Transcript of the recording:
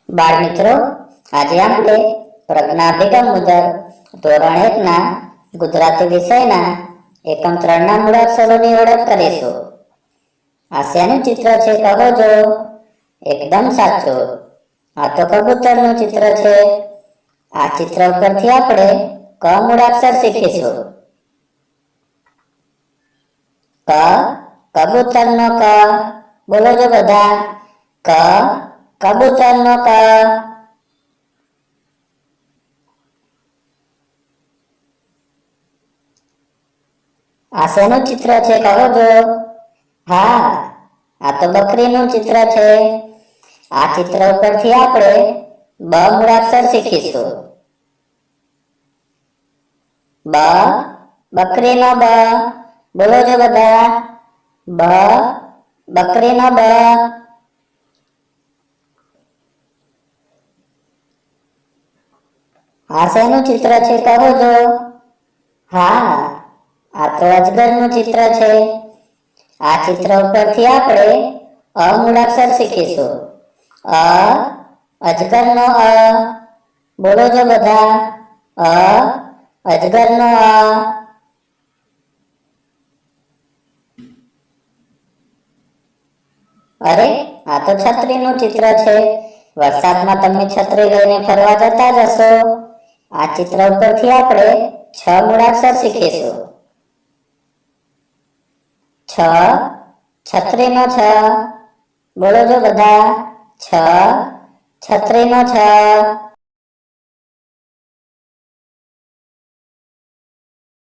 બાળ મિત્રો, આજે આપણે પ્રજ્ઞાભિગમ મુજબ ધોરણ 1 ના ગુજરાતી વિષયના એકમ 3 ના મૂળાક્ષરોની ઓળખ કરીશું. આ શેનું ચિત્ર છે કહો જો? એકદમ સાચું, આ તો કબૂતરનું ચિત્ર છે. આ ચિત્ર ઉપરથી આપણે ક મૂળાક્ષર શીખીશું. ક, કબૂતરનો ક. બોલો જો બધા, ક, કબૂતરનો ક. આ શેનું ચિત્ર છે કહો જો? હા, આ તો બકરીનું ચિત્ર છે. આ ચિત્ર ઉપરથી આપણે બ મૂળાક્ષર શીખીશું. બ, બકરીનો બ. બોલો જો બધા, બ, બકરીનો બ. આ શેનું ચિત્ર છે કહો જો? હા, આ તો અજગરનું ચિત્ર છે. આ ચિત્ર ઉપરથી આપણે અ મૂળાક્ષર શીખીશું. અ, અજગરનો અ. બોલો જો બધા, અ, અજગરનો અ. અરે, આ તો છત્રીનું ચિત્ર છે. વરસાદમાં તમે છત્રી લઈને ફરવા જતા જ હશો. આ ચિત્ર ઉપરથી આપણે છ મૂળાક્ષર શીખીશું. છ, છત્રીનો છ. બોલો જો બધા, છ, છત્રીનો છ.